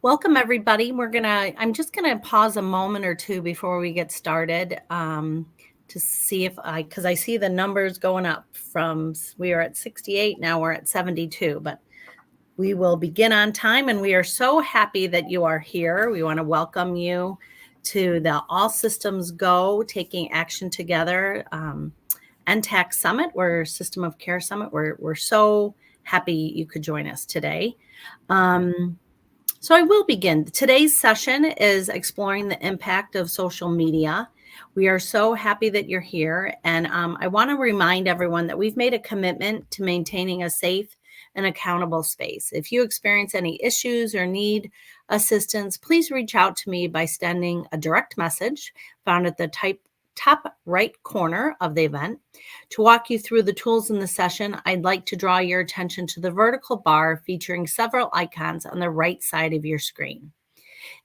Welcome, everybody. I'm just gonna pause a moment or two before we get started to see because I see the numbers going up we are at 68, now we're at 72, but we will begin on time, and we are so happy that you are here. We want to welcome you to the All Systems Go Taking Action Together NTAC Summit, or System of Care Summit. We're so happy you could join us today. So I will begin. Today's session is exploring the impact of social media. We are so happy that you're here. And I want to remind everyone that we've made a commitment to maintaining a safe and accountable space. If you experience any issues or need assistance, please reach out to me by sending a direct message found at the top right corner of the event. To walk you through the tools in the session, I'd like to draw your attention to the vertical bar featuring several icons on the right side of your screen.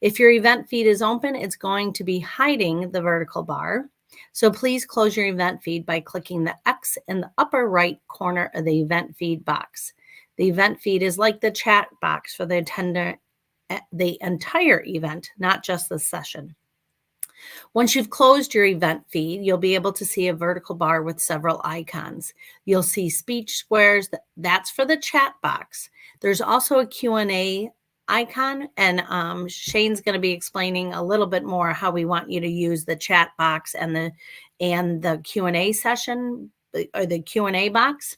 If your event feed is open, it's going to be hiding the vertical bar. So please close your event feed by clicking the X in the upper right corner of the event feed box. The event feed is like the chat box for the entire event, not just the session. Once you've closed your event feed, you'll be able to see a vertical bar with several icons. You'll see speech squares, that's for the chat box. There's also a Q&A icon, and Shane's going to be explaining a little bit more how we want you to use the chat box and the Q&A session, or the Q&A box.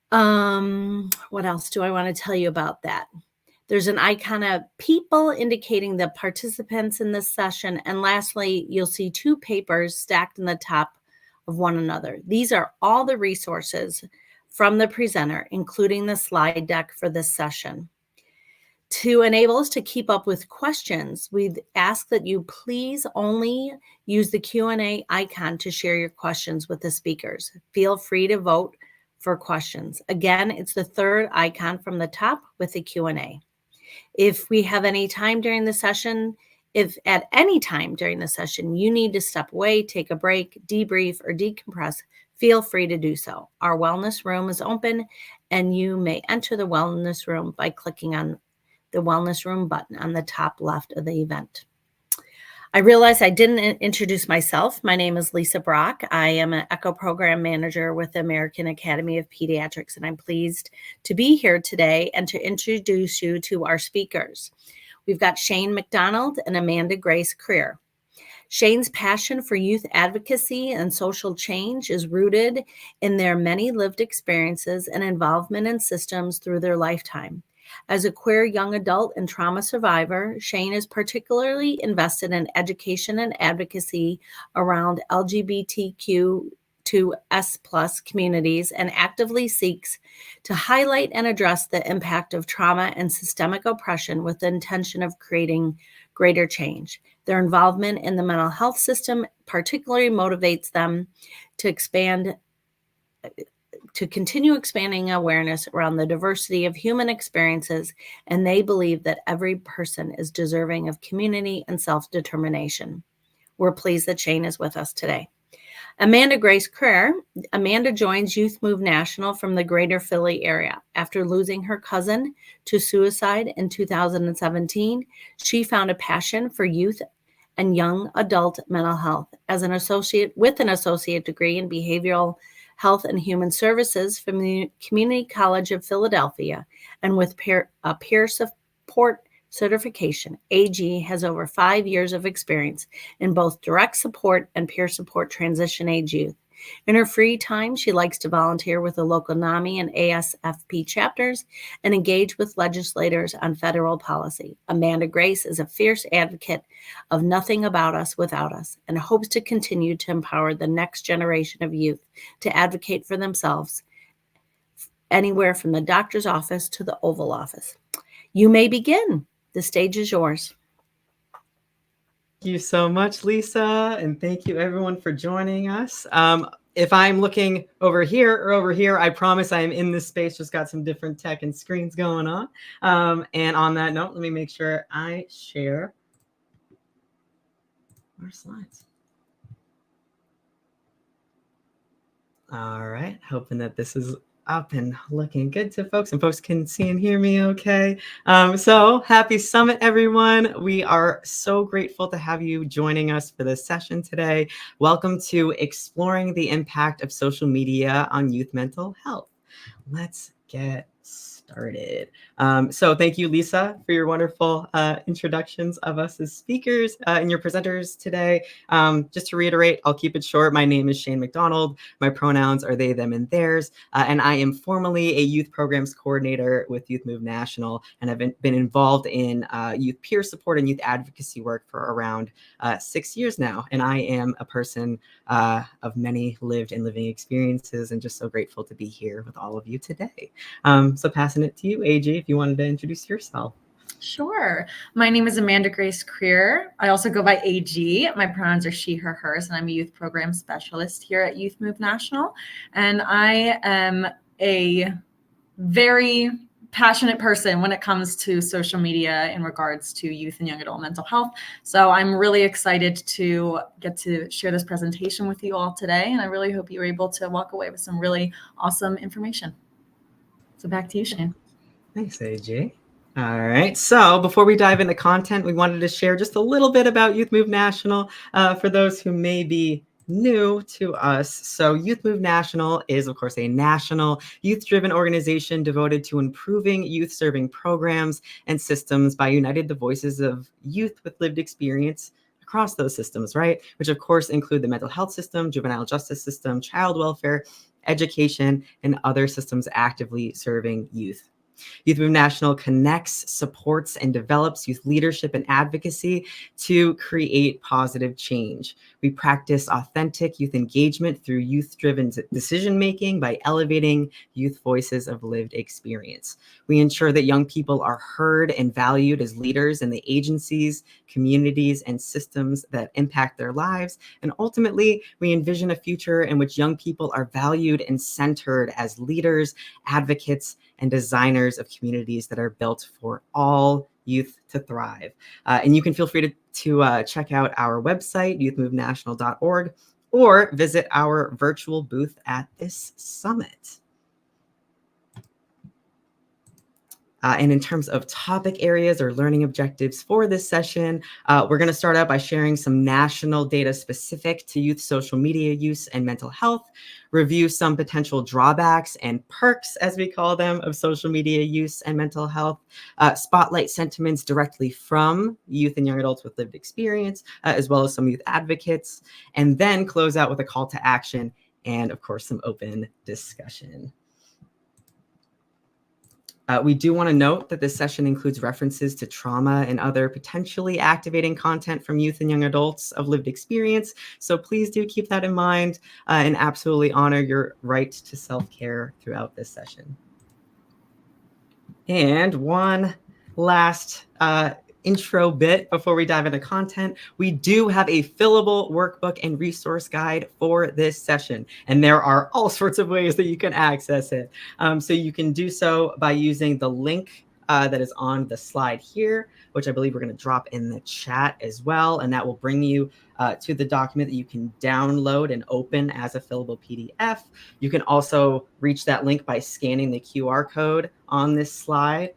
What else do I want to tell you about that? There's an icon of people indicating the participants in this session. And lastly, you'll see two papers stacked in the top of one another. These are all the resources from the presenter, including the slide deck for this session. To enable us to keep up with questions, we ask that you please only use the Q&A icon to share your questions with the speakers. Feel free to vote for questions. Again, it's the third icon from the top with the Q&A. If we have any time during the session, if at any time during the session you need to step away, take a break, debrief, or decompress, feel free to do so. Our wellness room is open, and you may enter the wellness room by clicking on the wellness room button on the top left of the event. I realize I didn't introduce myself. My name is Lisa Brock. I am an ECHO program manager with the American Academy of Pediatrics, and I'm pleased to be here today and to introduce you to our speakers. We've got Shane McDonald and Amanda Grace Creer. Shane's passion for youth advocacy and social change is rooted in their many lived experiences and involvement in systems through their lifetime. As a queer young adult and trauma survivor, Shane is particularly invested in education and advocacy around LGBTQ2S+ communities, and actively seeks to highlight and address the impact of trauma and systemic oppression with the intention of creating greater change. Their involvement in the mental health system particularly motivates them to continue expanding awareness around the diversity of human experiences, and they believe that every person is deserving of community and self-determination. We're pleased that Shane is with us today. Amanda Grace Creer. Amanda joins Youth Move National from the greater Philly area. After losing her cousin to suicide in 2017, she found a passion for youth and young adult mental health. With an associate degree in behavioral health and human services from the Community College of Philadelphia, and with peer support certification, AG has over 5 years of experience in both direct support and peer support transition age youth. In her free time, she likes to volunteer with the local NAMI and ASFP chapters and engage with legislators on federal policy. Amanda Grace is a fierce advocate of nothing about us without us, and hopes to continue to empower the next generation of youth to advocate for themselves anywhere from the doctor's office to the Oval Office. You may begin. The stage is yours. Thank you so much, Lisa, and thank you everyone for joining us. If I'm looking over here or over here, I promise I am in this space, just got some different tech and screens going on. And on that note, let me make sure I share our slides. All right, hoping that this is up and looking good to folks, and folks can see and hear me okay. So happy summit, everyone. We are so grateful to have you joining us for this session today. Welcome to Exploring the Impact of Social Media on Youth Mental Health. Let's get started. So thank you, Lisa, for your wonderful introductions of us as speakers and your presenters today. Just to reiterate, I'll keep it short. My name is Shane McDonald. My pronouns are they, them, and theirs. And I am formerly a youth programs coordinator with Youth Move National, and I've been involved in youth peer support and youth advocacy work for around 6 years now. And I am a person of many lived and living experiences, and just so grateful to be here with all of you today. So passing it to you, AJ, if you wanted to introduce yourself. Sure. My name is Amanda Grace Creer. I also go by AG. My pronouns are she, her, hers, and I'm a youth program specialist here at Youth Move National. And I am a very passionate person when it comes to social media in regards to youth and young adult mental health. So I'm really excited to get to share this presentation with you all today. And I really hope you're able to walk away with some really awesome information. So back to you, Shane. Thanks, AJ. All right. So before we dive into content, we wanted to share just a little bit about Youth Move National for those who may be new to us. So Youth Move National is, of course, a national youth-driven organization devoted to improving youth-serving programs and systems by uniting the voices of youth with lived experience across those systems, right? Which, of course, include the mental health system, juvenile justice system, child welfare, education, and other systems actively serving youth. Youth Move National connects, supports, and develops youth leadership and advocacy to create positive change. We practice authentic youth engagement through youth-driven decision-making by elevating youth voices of lived experience. We ensure that young people are heard and valued as leaders in the agencies, communities, and systems that impact their lives. And ultimately, we envision a future in which young people are valued and centered as leaders, advocates, and designers of communities that are built for all youth to thrive. And you can feel free to check out our website, youthmovenational.org, or visit our virtual booth at this summit. And in terms of topic areas or learning objectives for this session, we're going to start out by sharing some national data specific to youth social media use and mental health, review some potential drawbacks and perks, as we call them, of social media use and mental health, spotlight sentiments directly from youth and young adults with lived experience, as well as some youth advocates, and then close out with a call to action and, of course, some open discussion. We do want to note that this session includes references to trauma and other potentially activating content from youth and young adults of lived experience. So please do keep that in mind and absolutely honor your right to self-care throughout this session. And one last intro bit before we dive into content. We do have a fillable workbook and resource guide for this session, and there are all sorts of ways that you can access it. So you can do so by using the link that is on the slide here, which I believe we're going to drop in the chat as well, and that will bring you to the document that you can download and open as a fillable PDF. You can also reach that link by scanning the QR code on this slide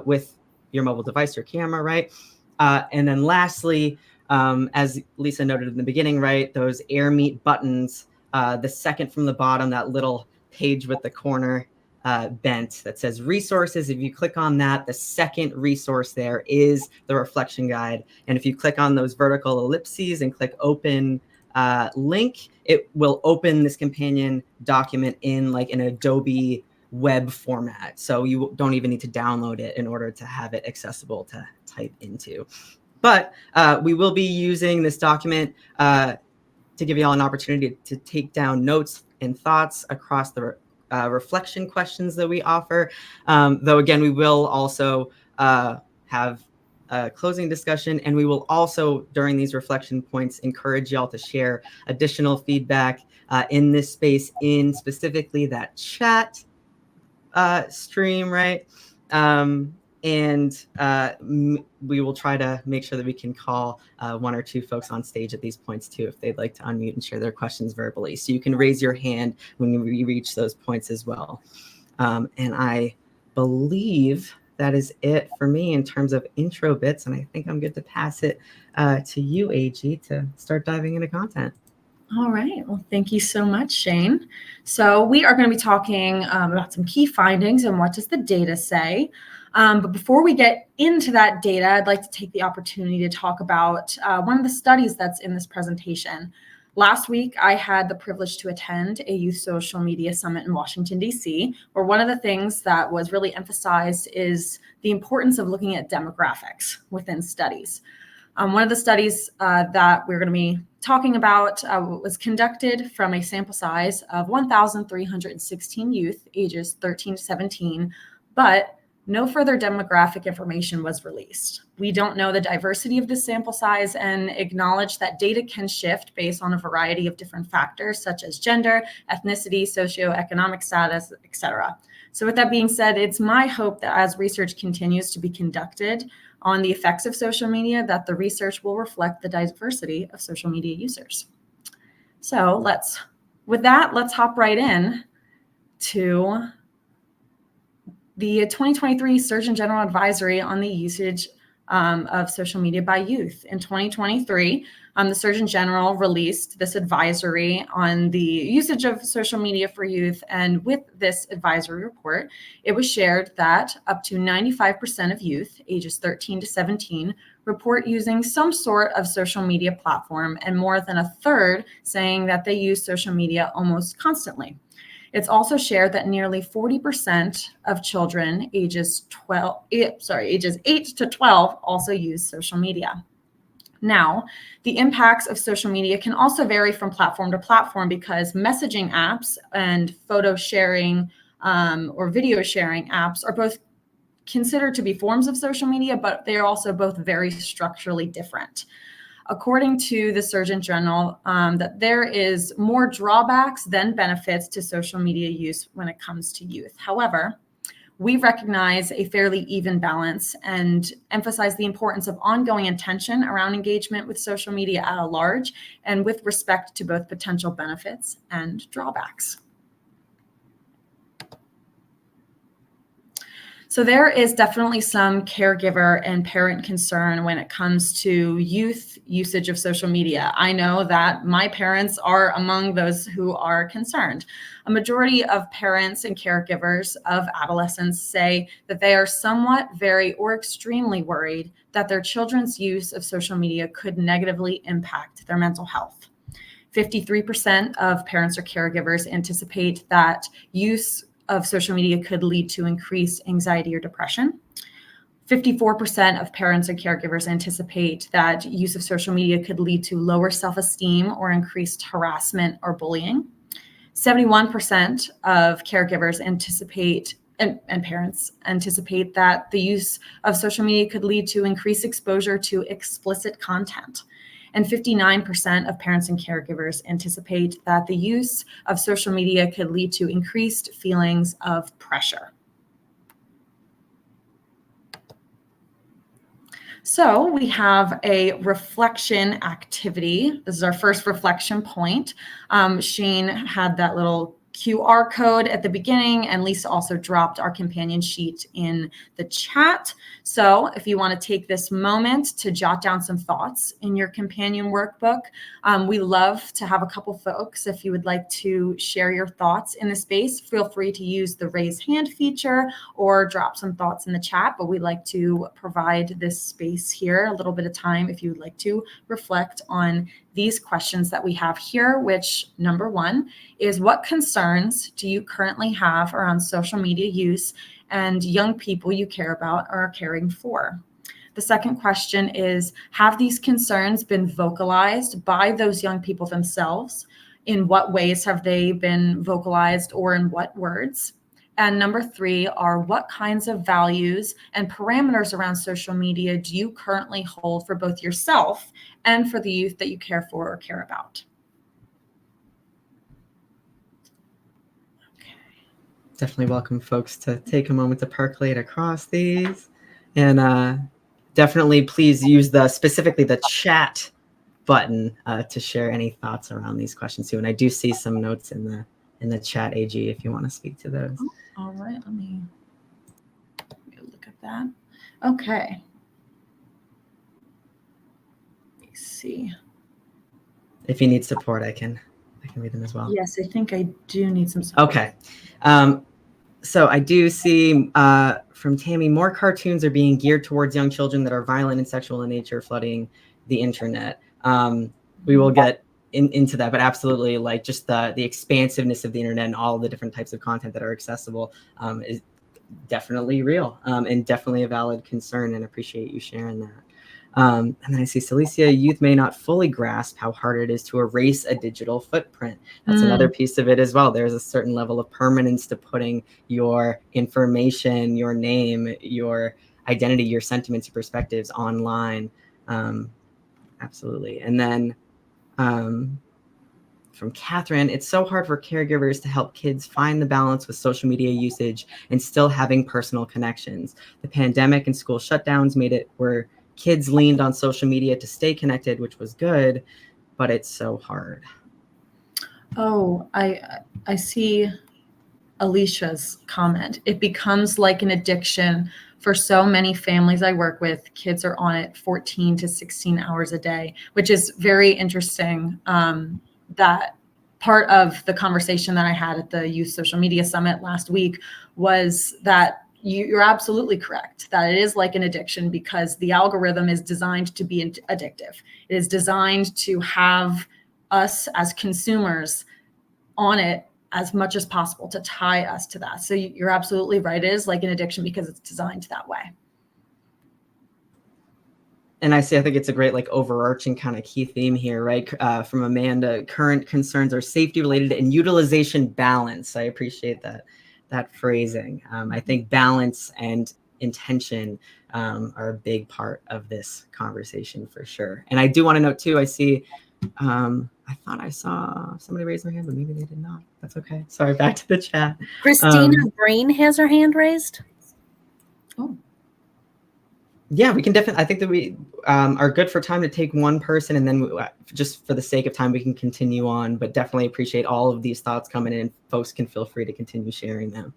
with your mobile device, your camera, right? And then lastly, as Lisa noted in the beginning, right, those AirMeet buttons, the second from the bottom, that little page with the corner bent that says resources. If you click on that, the second resource there is the reflection guide. And if you click on those vertical ellipses and click open link, it will open this companion document in like an Adobe web format. So you don't even need to download it in order to have it accessible to type into. But we will be using this document to give you all an opportunity to take down notes and thoughts across the reflection questions that we offer. Though again, we will also have a closing discussion, and we will also, during these reflection points, encourage y'all to share additional feedback in this space, in specifically that chat stream, right? And we will try to make sure that we can call one or two folks on stage at these points too, if they'd like to unmute and share their questions verbally. So you can raise your hand when we reach those points as well. And I believe that is it for me in terms of intro bits. And I think I'm good to pass it to you, AG, to start diving into content. All right. Well, thank you so much, Shane. So we are going to be talking about some key findings and what does the data say. But before we get into that data, I'd like to take the opportunity to talk about one of the studies that's in this presentation. Last week, I had the privilege to attend a youth social media summit in Washington, D.C., where one of the things that was really emphasized is the importance of looking at demographics within studies. One of the studies that we're going to be talking about was conducted from a sample size of 1,316 youth ages 13 to 17, but no further demographic information was released. We don't know the diversity of this sample size and acknowledge that data can shift based on a variety of different factors such as gender, ethnicity, socioeconomic status, etc. So with that being said, it's my hope that as research continues to be conducted on the effects of social media, that the research will reflect the diversity of social media users. So let's hop right in to the 2023 Surgeon General Advisory on the usage of social media by youth. In 2023, the Surgeon General released this advisory on the usage of social media for youth. And with this advisory report, it was shared that up to 95% of youth ages 13 to 17 report using some sort of social media platform, and more than a third saying that they use social media almost constantly. It's also shared that nearly 40% of children ages 8 to 12 also use social media. Now, the impacts of social media can also vary from platform to platform because messaging apps and photo sharing or video sharing apps are both considered to be forms of social media, but they are also both very structurally different. According to the Surgeon General, that there is more drawbacks than benefits to social media use when it comes to youth. However, we recognize a fairly even balance and emphasize the importance of ongoing intention around engagement with social media at large and with respect to both potential benefits and drawbacks. So there is definitely some caregiver and parent concern when it comes to youth usage of social media. I know that my parents are among those who are concerned. A majority of parents and caregivers of adolescents say that they are somewhat, very, or extremely worried that their children's use of social media could negatively impact their mental health. 53% of parents or caregivers anticipate that use of social media could lead to increased anxiety or depression. 54% of parents and caregivers anticipate that use of social media could lead to lower self-esteem or increased harassment or bullying. 71% of caregivers anticipate and parents anticipate that the use of social media could lead to increased exposure to explicit content. And 59% of parents and caregivers anticipate that the use of social media could lead to increased feelings of pressure. So we have a reflection activity. This is our first reflection point. Shane had that little QR code at the beginning, and Lisa also dropped our companion sheet in the chat. So if you want to take this moment to jot down some thoughts in your companion workbook, we love to have a couple folks. If you would like to share your thoughts in the space, feel free to use the raise hand feature or drop some thoughts in the chat, but we like to provide this space here, a little bit of time if you would like to reflect on these questions that we have here, which number one is, what concerns do you currently have around social media use and young people you care about or are caring for? The second question is, have these concerns been vocalized by those young people themselves? In what ways have they been vocalized, or in what words? And number three are, what kinds of values and parameters around social media do you currently hold for both yourself and for the youth that you care for or care about? Definitely welcome folks to take a moment to percolate across these. And definitely please use specifically the chat button to share any thoughts around these questions too. And I do see some notes in the chat, AG, if you want to speak to those. All right, let me look at that. Okay. Let me see. If you need support, I can read them as well. Yes, I think I do need some support. Okay. So I do see from Tammy, more cartoons are being geared towards young children that are violent and sexual in nature, flooding the internet. We will get into that, but absolutely, like, just the expansiveness of the internet and all the different types of content that are accessible is definitely real and definitely a valid concern, and appreciate you sharing that. And then I see Celicia, youth may not fully grasp how hard it is to erase a digital footprint. That's another piece of it as well. There's a certain level of permanence to putting your information, your name, your identity, your sentiments, your perspectives online. Absolutely. And then from Catherine, it's so hard for caregivers to help kids find the balance with social media usage and still having personal connections. The pandemic and school shutdowns made it where kids leaned on social media to stay connected, which was good, but it's so hard. Oh, I see Alicia's comment. It becomes like an addiction for so many families I work with. Kids are on it 14 to 16 hours a day, which is very interesting. That part of the conversation that I had at the Youth Social Media Summit last week was that you're absolutely correct, that it is like an addiction because the algorithm is designed to be addictive. It is designed to have us as consumers on it as much as possible, to tie us to that. So you're absolutely right. It is like an addiction because it's designed that way. And I think it's a great, like, overarching kind of key theme here, right? From Amanda, current concerns are safety related and utilization balance. I appreciate that phrasing. I think balance and intention are a big part of this conversation for sure. And I do want to note too, I see, I thought I saw somebody raise their hand, but maybe they did not. That's okay. Sorry, back to the chat. Christina Green has her hand raised. Oh. Yeah, we can definitely, I think that we are good for time to take one person, and then just for the sake of time, we can continue on, but definitely appreciate all of these thoughts coming in. Folks can feel free to continue sharing them.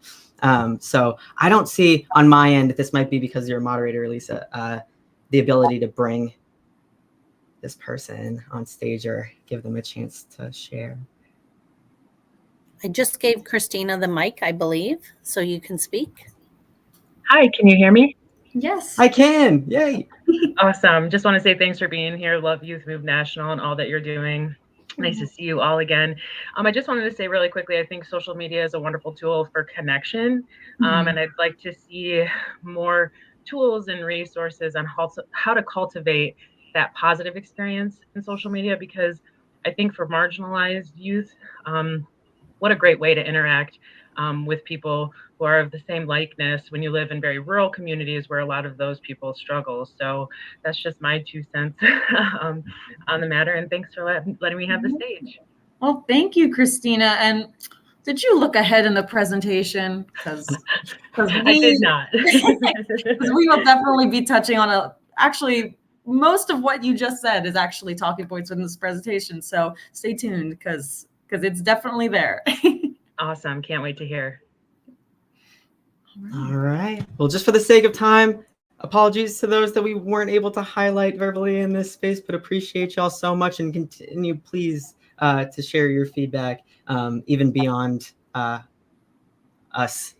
So I don't see on my end, this might be because you're a moderator, Lisa, the ability to bring this person on stage or give them a chance to share. I just gave Christina the mic, I believe, so you can speak. Hi, can you hear me? Yes. I can. Yay. Awesome. Just want to say thanks for being here. Love Youth Move National and all that you're doing. Nice to see you all again. I just wanted to say really quickly, I think social media is a wonderful tool for connection. And I'd like to see more tools and resources on how to cultivate that positive experience in social media, because I think for marginalized youth, what a great way to interact with people who are of the same likeness when you live in very rural communities where a lot of those people struggle. So that's just my 2 cents on the matter. And thanks for letting me have the stage. Well, thank you, Christina. And did you look ahead in the presentation? Because I did not. we will definitely be touching on actually, most of what you just said is actually talking points within this presentation. So stay tuned because it's definitely there. Awesome. Can't wait to hear. All right. Well, just for the sake of time, apologies to those that we weren't able to highlight verbally in this space, but appreciate y'all so much, and continue, please, to share your feedback, even beyond us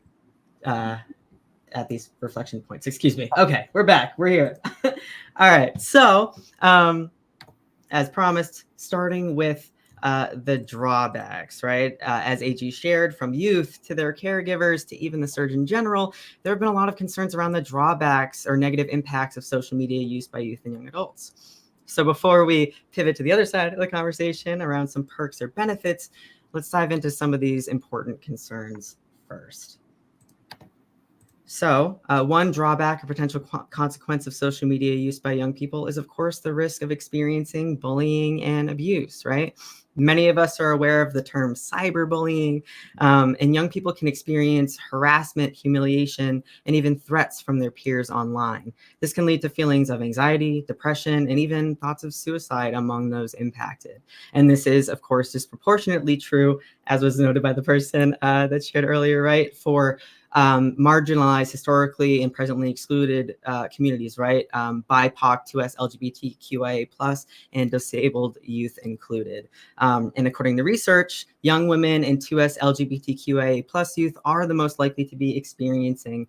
at these reflection points. Excuse me. Okay, we're back. We're here. All right. So, as promised, starting with the drawbacks, right? As AG shared, from youth to their caregivers to even the Surgeon General, there have been a lot of concerns around the drawbacks or negative impacts of social media use by youth and young adults. So before we pivot to the other side of the conversation around some perks or benefits, let's dive into some of these important concerns first. So one drawback or potential consequence of social media use by young people is, of course, the risk of experiencing bullying and abuse, right? Many of us are aware of the term cyberbullying, and young people can experience harassment, humiliation, and even threats from their peers online. This can lead to feelings of anxiety, depression, and even thoughts of suicide among those impacted. And this is, of course, disproportionately true, as was noted by the person that shared earlier, right, for marginalized, historically and presently excluded communities, right? BIPOC, 2S, LGBTQIA+, and disabled youth included. And according to research, young women and 2S LGBTQIA+ youth are the most likely to be experiencing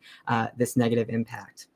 this negative impact.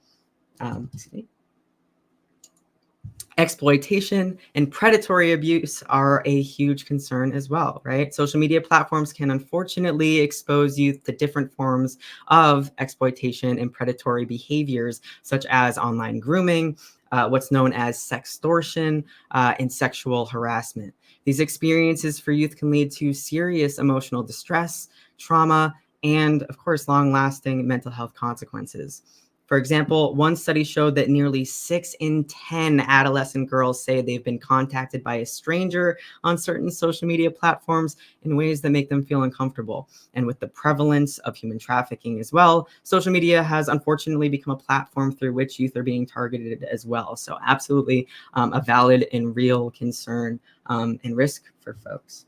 Exploitation and predatory abuse are a huge concern as well, right? Social media platforms can unfortunately expose youth to different forms of exploitation and predatory behaviors, such as online grooming, what's known as sextortion, and sexual harassment. These experiences for youth can lead to serious emotional distress, trauma, and of course, long-lasting mental health consequences. For example, one study showed that nearly 6 in 10 adolescent girls say they've been contacted by a stranger on certain social media platforms in ways that make them feel uncomfortable. And with the prevalence of human trafficking as well, social media has unfortunately become a platform through which youth are being targeted as well. So absolutely a valid and real concern and risk for folks.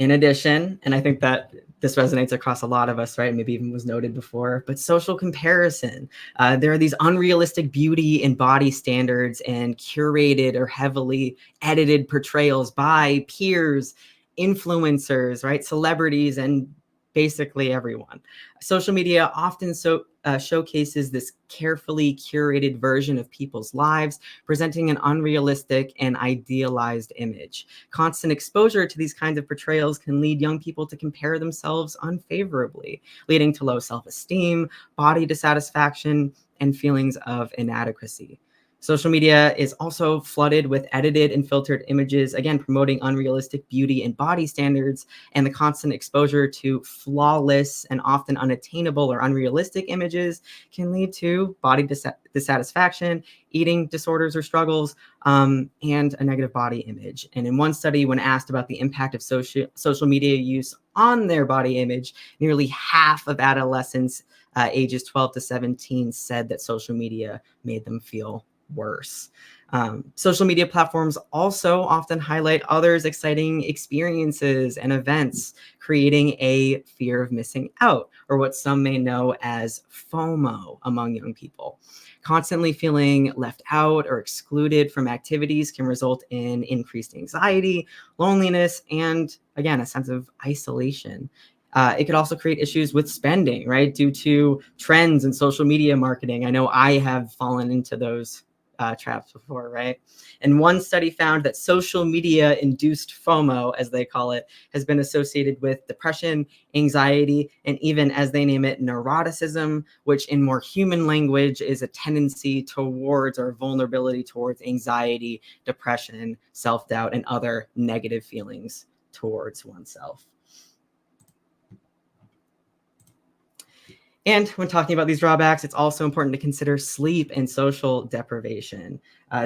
In addition, and I think that this resonates across a lot of us, right? Maybe even was noted before, but social comparison. There are these unrealistic beauty and body standards and curated or heavily edited portrayals by peers, influencers, right? Celebrities, and basically everyone. Social media often showcases this carefully curated version of people's lives, presenting an unrealistic and idealized image. Constant exposure to these kinds of portrayals can lead young people to compare themselves unfavorably, leading to low self-esteem, body dissatisfaction, and feelings of inadequacy. Social media is also flooded with edited and filtered images, again, promoting unrealistic beauty and body standards, and the constant exposure to flawless and often unattainable or unrealistic images can lead to body dissatisfaction, eating disorders or struggles, and a negative body image. And in one study, when asked about the impact of social media use on their body image, nearly half of adolescents ages 12 to 17 said that social media made them feel worse. Social media platforms also often highlight others' exciting experiences and events, creating a fear of missing out, or what some may know as FOMO among young people. Constantly feeling left out or excluded from activities can result in increased anxiety, loneliness, and again, a sense of isolation. It could also create issues with spending, right? Due to trends in social media marketing. I know I have fallen into those traps before, right? And one study found that social media induced FOMO, as they call it, has been associated with depression, anxiety, and even, as they name it, neuroticism, which in more human language is a tendency towards or vulnerability towards anxiety, depression, self-doubt, and other negative feelings towards oneself. And when talking about these drawbacks, it's also important to consider sleep and social deprivation.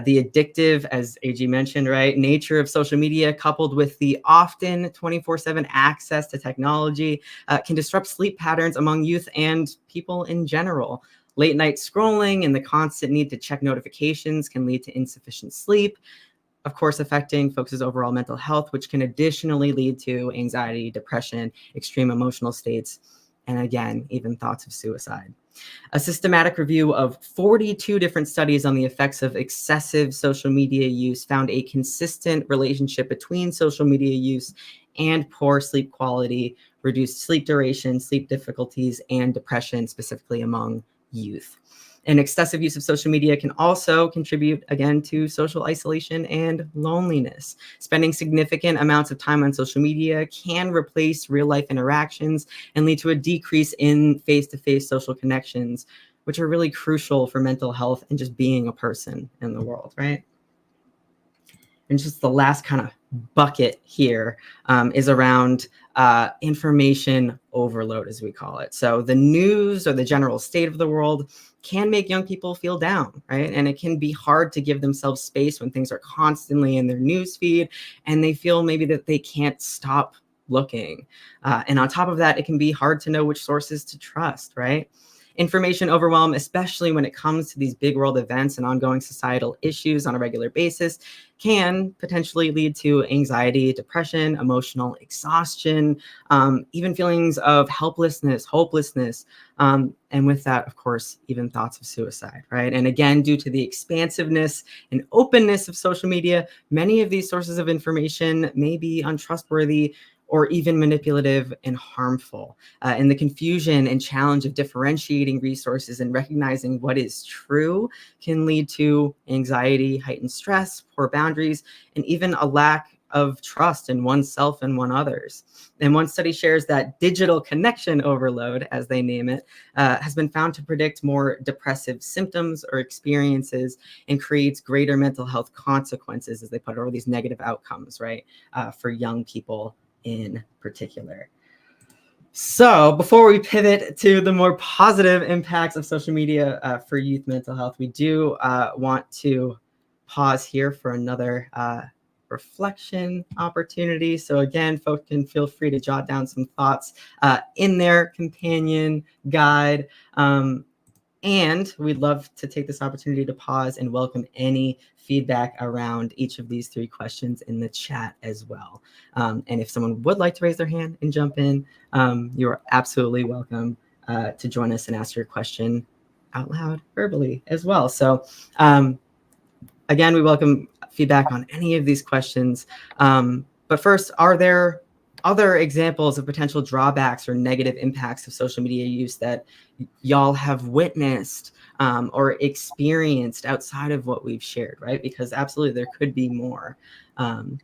The addictive, as AG mentioned, right, nature of social media, coupled with the often 24/7 access to technology, can disrupt sleep patterns among youth and people in general. Late night scrolling and the constant need to check notifications can lead to insufficient sleep, of course, affecting folks' overall mental health, which can additionally lead to anxiety, depression, extreme emotional states, and again, even thoughts of suicide. A systematic review of 42 different studies on the effects of excessive social media use found a consistent relationship between social media use and poor sleep quality, reduced sleep duration, sleep difficulties, and depression, specifically among youth. And excessive use of social media can also contribute, again, to social isolation and loneliness. Spending significant amounts of time on social media can replace real-life interactions and lead to a decrease in face-to-face social connections, which are really crucial for mental health and just being a person in the world, right? And just the last kind of bucket here is around information overload, as we call it. So the news or the general state of the world can make young people feel down, right? And it can be hard to give themselves space when things are constantly in their news feed and they feel maybe that they can't stop looking. And on top of that, it can be hard to know which sources to trust, right? Information overwhelm, especially when it comes to these big world events and ongoing societal issues on a regular basis, can potentially lead to anxiety, depression, emotional exhaustion, even feelings of helplessness, hopelessness, and with that, of course, even thoughts of suicide, right? And again, due to the expansiveness and openness of social media, many of these sources of information may be untrustworthy or even manipulative and harmful. And the confusion and challenge of differentiating resources and recognizing what is true can lead to anxiety, heightened stress, poor boundaries, and even a lack of trust in oneself and one others. And one study shares that digital connection overload, as they name it, has been found to predict more depressive symptoms or experiences and creates greater mental health consequences, as they put it, or these negative outcomes, right, for young people in particular. So before we pivot to the more positive impacts of social media for youth mental health, we do want to pause here for another reflection opportunity. So again, folks can feel free to jot down some thoughts in their companion guide. And we'd love to take this opportunity to pause and welcome any feedback around each of these three questions in the chat as well. And if someone would like to raise their hand and jump in, you are absolutely welcome to join us and ask your question out loud verbally as well. So again, we welcome feedback on any of these questions. But first, are there other examples of potential drawbacks or negative impacts of social media use that y'all have witnessed or experienced outside of what we've shared, right? Because absolutely there could be more. In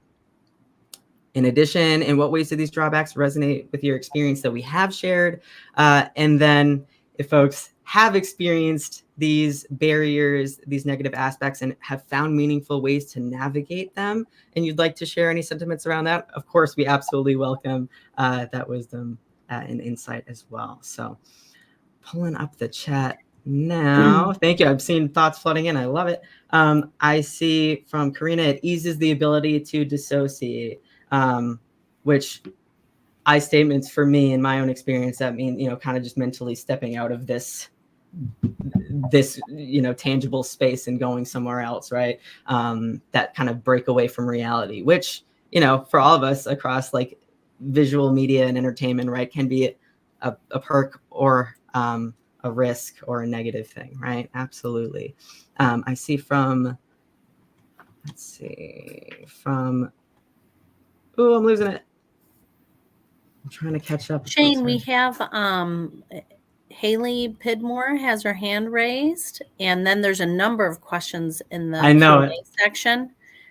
addition, in what ways do these drawbacks resonate with your experience that we have shared? And then if folks have experienced these barriers, these negative aspects, and have found meaningful ways to navigate them, and you'd like to share any sentiments around that, of course, we absolutely welcome that wisdom and insight as well. So pulling up the chat now. Thank you. I've seen thoughts flooding in. I love it. I see from Karina, it eases the ability to dissociate, which I statements for me in my own experience, that mean, kind of just mentally stepping out of this tangible space and going somewhere else, right? That kind of break away from reality, which, for all of us across like visual media and entertainment, right, can be a perk or a risk or a negative thing, right? Absolutely. I see from, I'm losing it. I'm trying to catch up. Shane, we have Haley Pidmore has her hand raised, and then there's a number of questions in the Q&A section.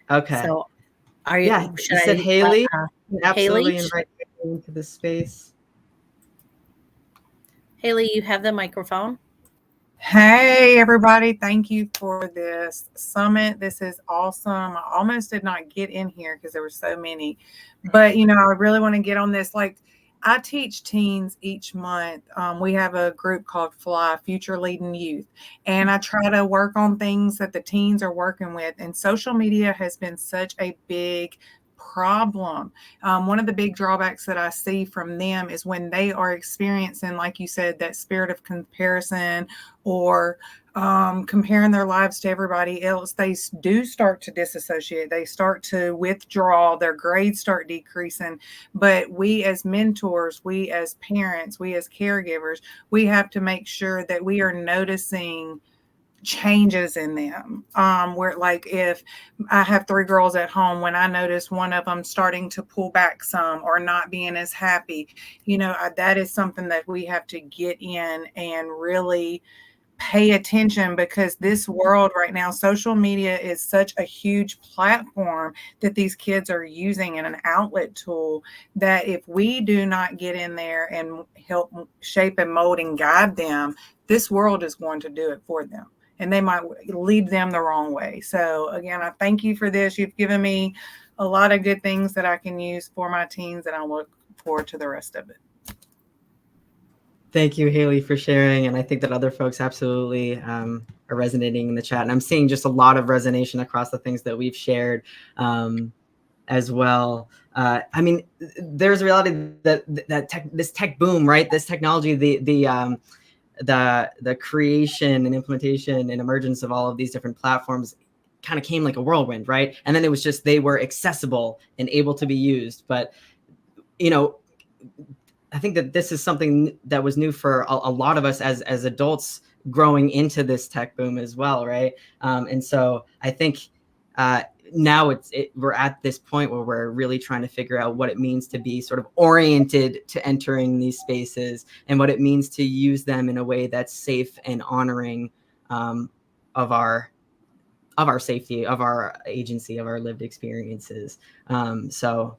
Okay. So are you? Yeah, should I said Haley. Absolutely Haley? invite you into the space. Haley, you have the microphone. Hey, everybody. Thank you for this summit. This is awesome. I almost did not get in here because there were so many. But, I really want to get on this. Like, I teach teens each month. We have a group called FLY, Future Leading Youth. And I try to work on things that the teens are working with. And social media has been such a big problem. One of the big drawbacks that I see from them is when they are experiencing, like you said, that spirit of comparison or comparing their lives to everybody else, they do start to disassociate. They start to withdraw. Their grades start decreasing. But we as mentors, we as parents, we as caregivers, we have to make sure that we are noticing changes in them. Where, like, if I have 3 girls at home, when I notice one of them starting to pull back some or not being as happy, that is something that we have to get in and really pay attention, because this world right now, social media is such a huge platform that these kids are using and an outlet tool, that if we do not get in there and help shape and mold and guide them, this world is going to do it for them. and they might lead them the wrong way. So again, I thank you for this. You've given me a lot of good things that I can use for my teens, and I look forward to the rest of it. Thank you, Haley, for sharing. And I think that other folks absolutely are resonating in the chat. And I'm seeing just a lot of resonation across the things that we've shared as well. I mean, there's a reality that this tech boom, right? This technology, the creation and implementation and emergence of all of these different platforms kind of came like a whirlwind, right? And then it was just, they were accessible and able to be used. But, you know, I think that this is something that was new for a lot of us as adults growing into this tech boom as well, right? And so I think now we're at this point where we're really trying to figure out what it means to be sort of oriented to entering these spaces, and what it means to use them in a way that's safe and honoring of our safety, of our agency, of our lived experiences. So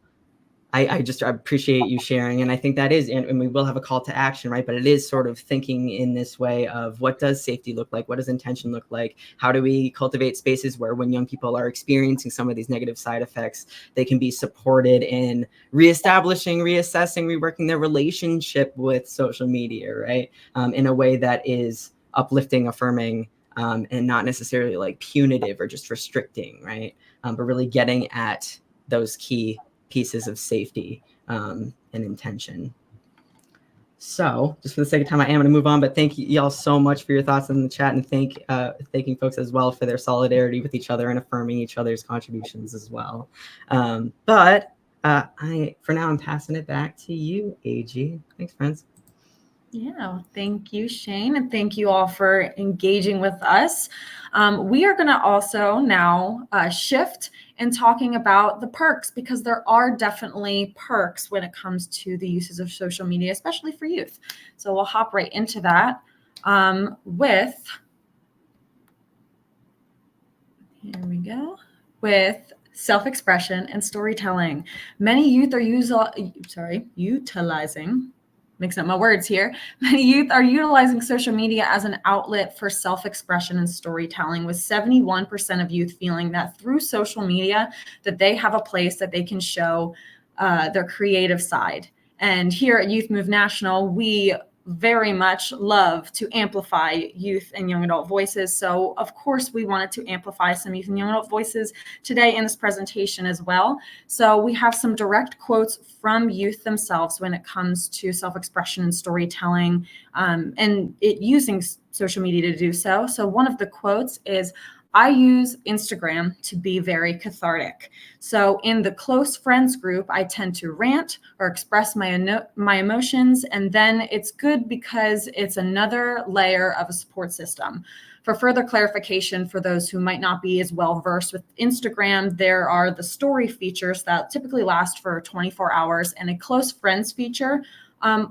I just appreciate you sharing. And I think that is, and we will have a call to action, right? But it is sort of thinking in this way of, what does safety look like? What does intention look like? How do we cultivate spaces where, when young people are experiencing some of these negative side effects, they can be supported in reestablishing, reassessing, reworking their relationship with social media, right? In a way that is uplifting, affirming, and not necessarily like punitive or just restricting, right? But really getting at those key pieces of safety and intention. So just for the sake of time, I am going to move on, but thank you y'all so much for your thoughts in the chat, and thanking folks as well for their solidarity with each other and affirming each other's contributions as well. For now, I'm passing it back to you, AG. Thanks, friends. Yeah, thank you, Shane, and thank you all for engaging with us. We are going to also now shift and talking about the perks, because there are definitely perks when it comes to the uses of social media, especially for youth. So we'll hop right into that with self-expression and storytelling. Many youth are utilizing. Mixing up my words here. Many youth are utilizing social media as an outlet for self-expression and storytelling, with 71% of youth feeling that through social media that they have a place that they can show their creative side. And here at Youth Move National, we very much love to amplify youth and young adult voices. So of course we wanted to amplify some youth and young adult voices today in this presentation as well. So we have some direct quotes from youth themselves when it comes to self-expression and storytelling, and using social media to do so. So one of the quotes is, "I use Instagram to be very cathartic. So in the close friends group, I tend to rant or express my emotions, and then it's good because it's another layer of a support system." For further clarification, for those who might not be as well versed with Instagram, there are the story features that typically last for 24 hours, and a close friends feature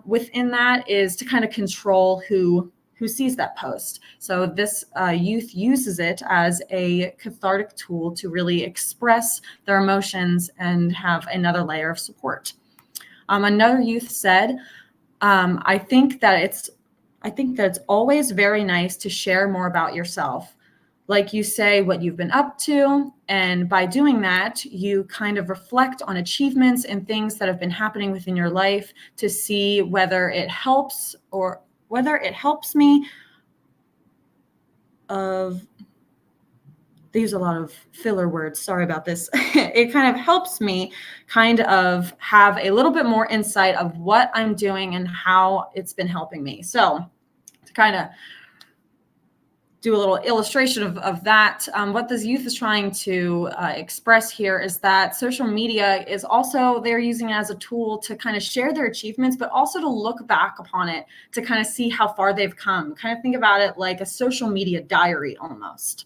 within that is to kind of control who sees that post. So this youth uses it as a cathartic tool to really express their emotions and have another layer of support. Another youth said, I think that it's always very nice to share more about yourself. Like you say what you've been up to, and by doing that, you kind of reflect on achievements and things that have been happening within your life to see whether it helps me. They use a lot of filler words. Sorry about this. It kind of helps me kind of have a little bit more insight of what I'm doing and how it's been helping me. So to kind of do a little illustration of that, what this youth is trying to express here is that social media is also, they're using it as a tool to kind of share their achievements, but also to look back upon it to kind of see how far they've come. Kind of think about it like a social media diary almost.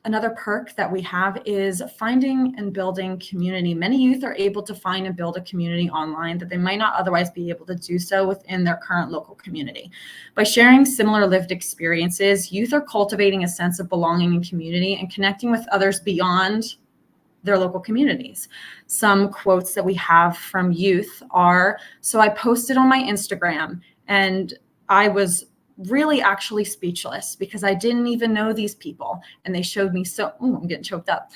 Another perk that we have is finding and building community. Many youth are able to find and build a community online that they might not otherwise be able to do so within their current local community. By sharing similar lived experiences, youth are cultivating a sense of belonging and community and connecting with others beyond their local communities. Some quotes that we have from youth are, "So I posted on my Instagram and I was really actually speechless because I didn't even know these people. And they showed me I'm getting choked up.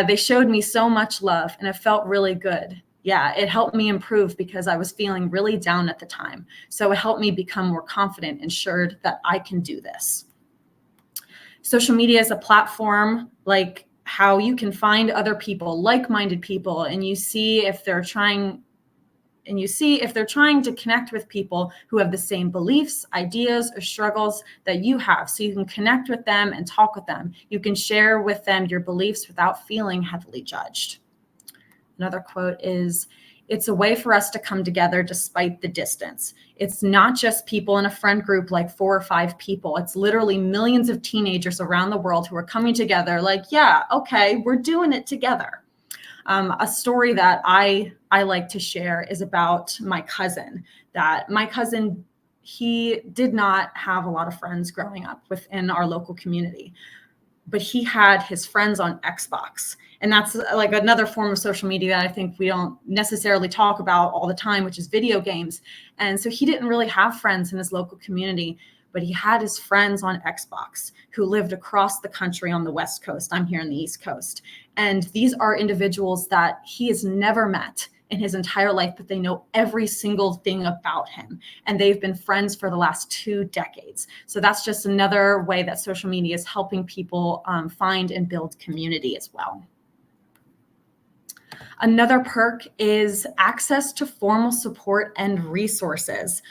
They showed me so much love, and it felt really good. Yeah, it helped me improve because I was feeling really down at the time. So it helped me become more confident and assured that I can do this. Social media is a platform like how you can find other people, like-minded people, and you see if they're trying to connect with people who have the same beliefs, ideas, or struggles that you have. So you can connect with them and talk with them. You can share with them your beliefs without feeling heavily judged. Another quote is, "It's a way for us to come together despite the distance. It's not just people in a friend group like 4 or 5 people. It's literally millions of teenagers around the world who are coming together like, yeah, okay, we're doing it together." A story that I like to share is about my cousin. He did not have a lot of friends growing up within our local community, but he had his friends on Xbox. And that's like another form of social media that I think we don't necessarily talk about all the time, which is video games. And so he didn't really have friends in his local community, but he had his friends on Xbox who lived across the country on the West Coast. I'm here on the East Coast. And these are individuals that he has never met in his entire life, but they know every single thing about him. And they've been friends for the last 2 decades. So that's just another way that social media is helping people find and build community as well. Another perk is access to formal support and resources.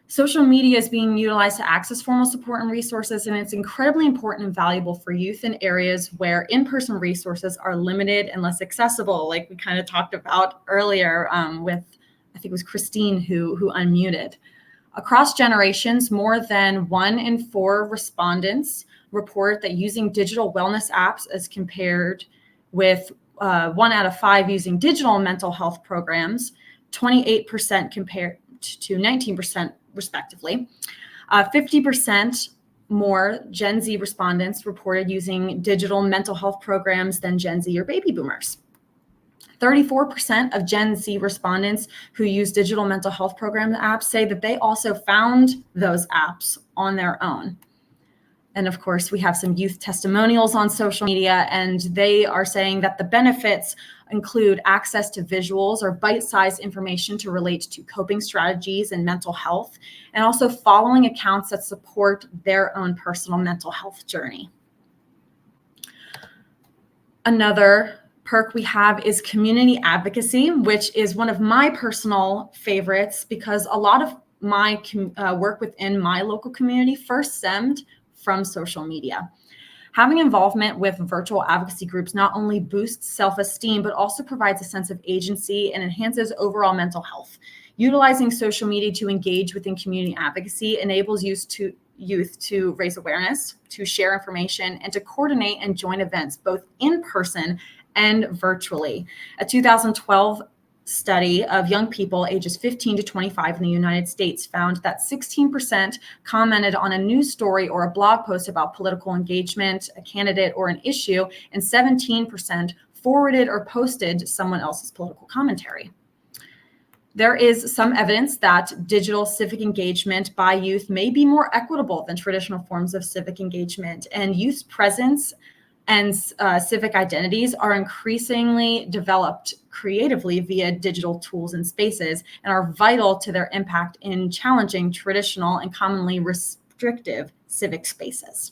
Social media is being utilized to access formal support and resources, and it's incredibly important and valuable for youth in areas where in-person resources are limited and less accessible, like we kind of talked about earlier with, I think it was Christine who unmuted. Across generations, more than 1 in 4 respondents report that using digital wellness apps as compared with 1 out of 5 using digital mental health programs, 28% compared to 19% respectively. 50% more Gen Z respondents reported using digital mental health programs than Gen Z or baby boomers. 34% of Gen Z respondents who use digital mental health program apps say that they also found those apps on their own. And of course, we have some youth testimonials on social media, and they are saying that the benefits include access to visuals or bite-sized information to relate to coping strategies and mental health, and also following accounts that support their own personal mental health journey. Another perk we have is community advocacy, which is one of my personal favorites because a lot of my work within my local community first stemmed from social media. Having involvement with virtual advocacy groups not only boosts self-esteem, but also provides a sense of agency and enhances overall mental health. Utilizing social media to engage within community advocacy enables youth to raise awareness, to share information, and to coordinate and join events, both in person and virtually. A 2012 study of young people ages 15 to 25 in the United States found that 16% commented on a news story or a blog post about political engagement, a candidate, or an issue, and 17% forwarded or posted someone else's political commentary. There is some evidence that digital civic engagement by youth may be more equitable than traditional forms of civic engagement, and youth's presence and civic identities are increasingly developed creatively via digital tools and spaces and are vital to their impact in challenging traditional and commonly restrictive civic spaces.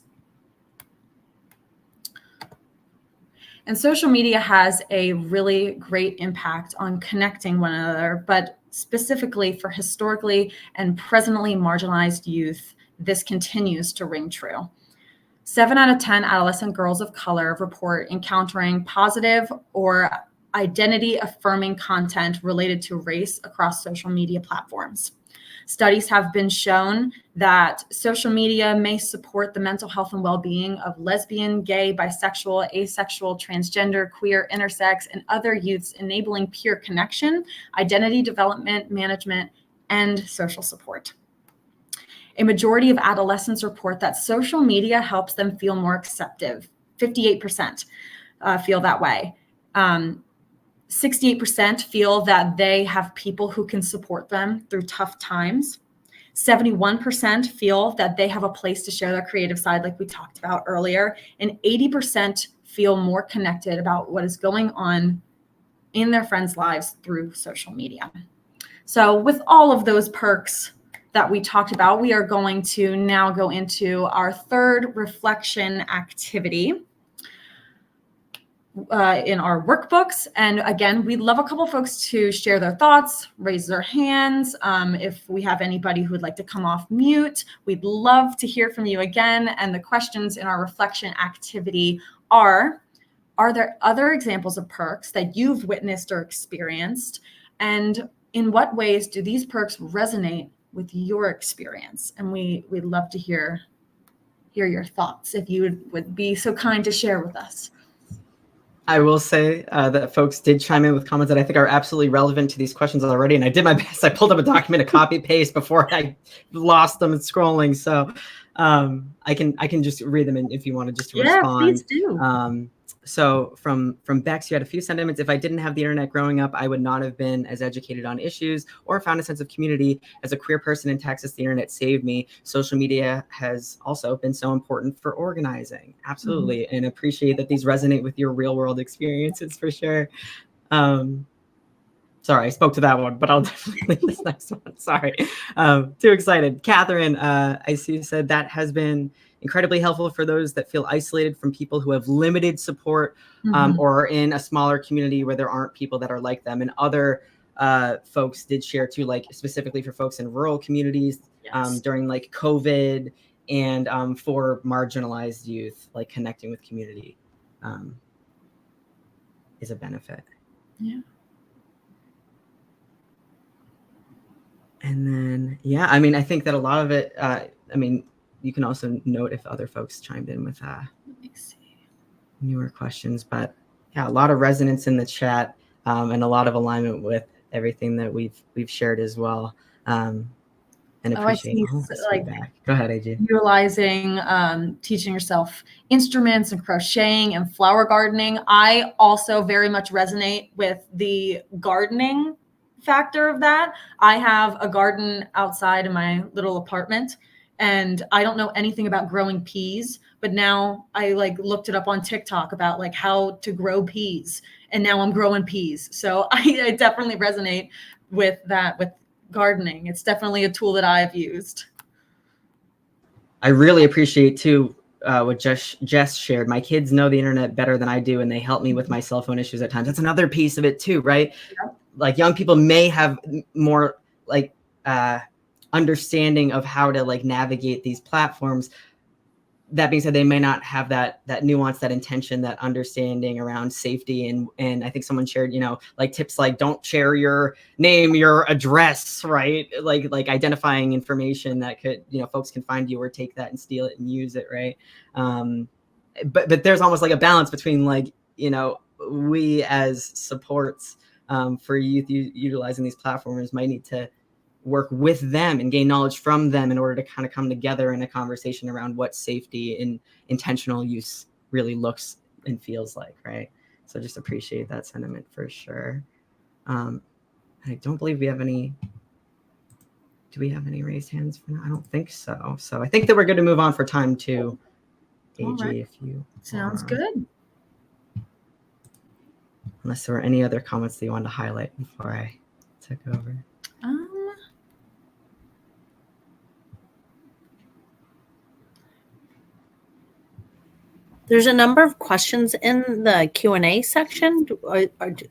And social media has a really great impact on connecting one another, but specifically for historically and presently marginalized youth, this continues to ring true. 7 out of 10 adolescent girls of color report encountering positive or identity-affirming content related to race across social media platforms. Studies have been shown that social media may support the mental health and well-being of lesbian, gay, bisexual, asexual, transgender, queer, intersex, and other youths, enabling peer connection, identity development, management, and social support. A majority of adolescents report that social media helps them feel more accepted. 58% feel that way. 68% feel that they have people who can support them through tough times. 71% feel that they have a place to share their creative side, like we talked about earlier, and 80% feel more connected about what is going on in their friends' lives through social media. So with all of those perks that we talked about, we are going to now go into our third reflection activity in our workbooks. And again, we'd love a couple folks to share their thoughts, raise their hands. If we have anybody who would like to come off mute, we'd love to hear from you again. And the questions in our reflection activity are there other examples of perks that you've witnessed or experienced? And in what ways do these perks resonate with your experience? And we'd love to hear your thoughts, if you would be so kind to share with us. I will say that folks did chime in with comments that I think are absolutely relevant to these questions already. And I did my best. I pulled up a document, a copy paste before I lost them in scrolling. So I can just read them if you want to just respond. Please do. So from Bex, you had a few sentiments. If I didn't have the internet growing up, I would not have been as educated on issues or found a sense of community. As a queer person in Texas, the internet saved me. Social media has also been so important for organizing. Absolutely. Mm-hmm. And appreciate that these resonate with your real world experiences for sure. Sorry, I spoke to that one, but I'll definitely leave this next one. Sorry. Too excited. Catherine, I see you said that has been incredibly helpful for those that feel isolated from people who have limited support or are in a smaller community where there aren't people that are like them. And other folks did share too, like specifically for folks in rural communities during like COVID and for marginalized youth, like connecting with community is a benefit. Yeah. And then, I mean, I think that a lot of it, you can also note if other folks chimed in with newer questions, but a lot of resonance in the chat and a lot of alignment with everything that we've shared as well. And appreciate all this feedback. Go ahead, AJ. Utilizing, teaching yourself instruments and crocheting and flower gardening. I also very much resonate with the gardening factor of that. I have a garden outside in my little apartment, and I don't know anything about growing peas, but now I looked it up on TikTok about how to grow peas, and now I'm growing peas. So I definitely resonate with that, with gardening. It's definitely a tool that I've used. I really appreciate too what Jess shared. My kids know the internet better than I do, and they help me with my cell phone issues at times. That's another piece of it too, right? Yeah. Like young people may have more understanding of how to navigate these platforms. That being said, they may not have that nuance, that intention, that understanding around safety. And I think someone shared, tips like don't share your name, your address, right? Like identifying information that could, folks can find you or take that and steal it and use it, right? But there's almost like a balance between we as supports for youth utilizing these platforms might need to work with them and gain knowledge from them in order to kind of come together in a conversation around what safety and intentional use really looks and feels like, right? So just appreciate that sentiment for sure. I don't believe we have any. Do we have any raised hands for now? I don't think so. So I think that we're good to move on for time too. AJ, right. If you sounds good. Unless there were any other comments that you wanted to highlight before I took over. There's a number of questions in the Q&A section.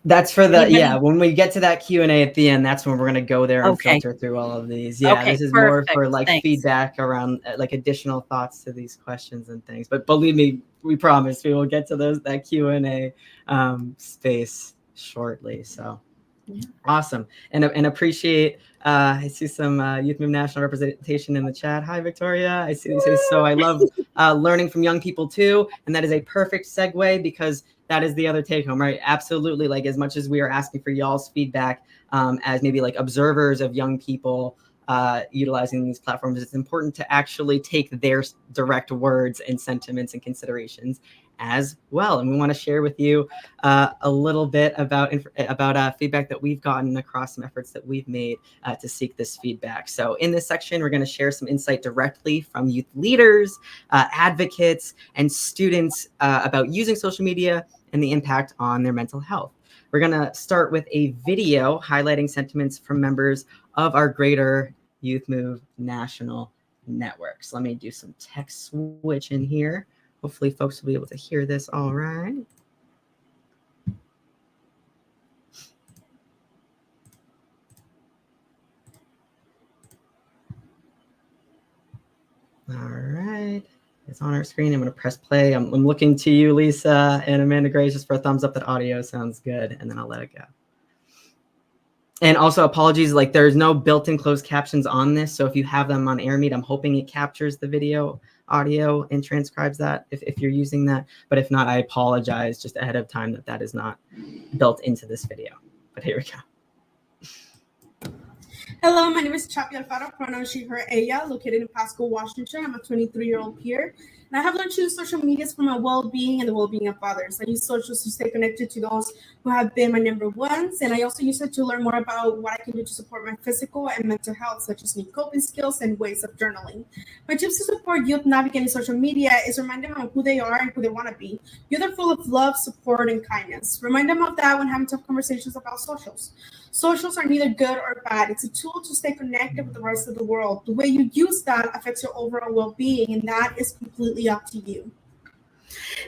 That's for the, when we get to that Q&A at the end, that's when we're going to go there and filter through all of these. Yeah, this is perfect. More for feedback around additional thoughts to these questions and things. But believe me, we promise we will get to that Q&A space shortly. So awesome. And appreciate, I see some Youth Move National representation in the chat. Hi, Victoria. I see you say so. I love learning from young people too. And that is a perfect segue because that is the other take home, right? Absolutely. As much as we are asking for y'all's feedback as maybe observers of young people utilizing these platforms, it's important to actually take their direct words and sentiments and considerations as well. And we want to share with you a little bit about feedback that we've gotten across some efforts that we've made to seek this feedback. So in this section, we're going to share some insight directly from youth leaders, advocates, and students about using social media and the impact on their mental health. We're going to start with a video highlighting sentiments from members of our greater Youth Move National network. So let me do some text switch in here. Hopefully folks will be able to hear this all right. All right. It's on our screen. I'm going to press play. I'm looking to you, Lisa and Amanda Grace, just for a thumbs up that audio sounds good, and then I'll let it go. And also apologies, like there's no built-in closed captions on this. So if you have them on AirMeet, I'm hoping it captures the video audio and transcribes that if you're using that. But if not, I apologize just ahead of time that is not built into this video. But here we go. Hello, my name is Chapi Alfaro, pronouns she, her, ella, located in Pasco, Washington. I'm a 23-year-old peer, and I have learned to use social media for my well-being and the well-being of others. I use socials to stay connected to those who have been my number ones, and I also use it to learn more about what I can do to support my physical and mental health, such as new coping skills and ways of journaling. My tips to support youth navigating social media is remind them of who they are and who they want to be. Youth are full of love, support, and kindness. Remind them of that when having tough conversations about socials. Socials are neither good or bad. It's a tool to stay connected with the rest of the world. The way you use that affects your overall well-being, and that is completely up to you.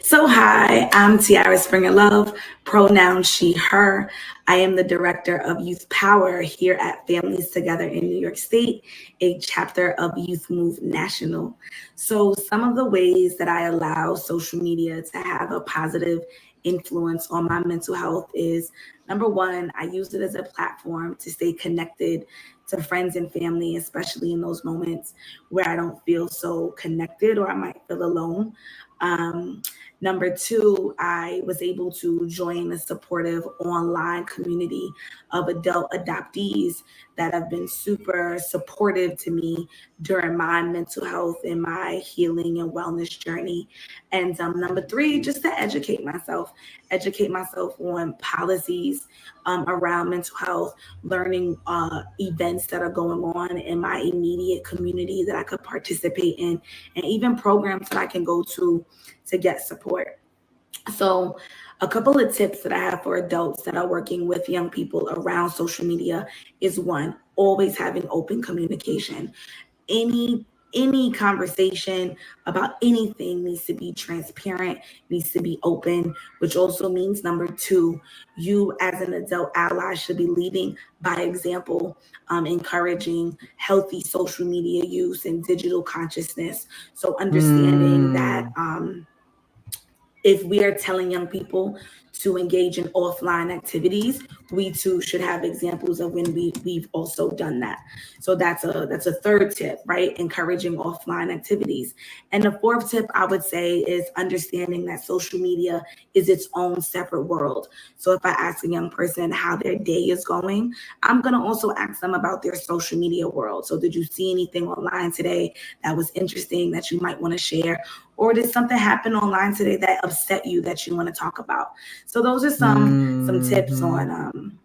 So hi, I'm Tiara Springer Love, pronoun she, her. I am the director of Youth Power here at Families Together in New York State, a chapter of Youth Move National. So some of the ways that I allow social media to have a positive influence on my mental health is, number one, I use it as a platform to stay connected to friends and family, especially in those moments where I don't feel so connected or I might feel alone. Number two, I was able to join a supportive online community of adult adoptees that have been super supportive to me during my mental health and my healing and wellness journey. And number three, just to educate myself on policies around mental health, learning events that are going on in my immediate community that I could participate in, and even programs that I can go to get support. So a couple of tips that I have for adults that are working with young people around social media is, one, always having open communication. Any conversation about anything needs to be transparent, needs to be open, which also means, number two, you as an adult ally should be leading by example, encouraging healthy social media use and digital consciousness. So understanding that if we are telling young people to engage in offline activities, we too should have examples of when we've also done that. So that's a third tip, right? Encouraging offline activities. And the fourth tip I would say is understanding that social media is its own separate world. So if I ask a young person how their day is going, I'm going to also ask them about their social media world. So did you see anything online today that was interesting that you might want to share? Or did something happen online today that upset you that you want to talk about? So those are some tips on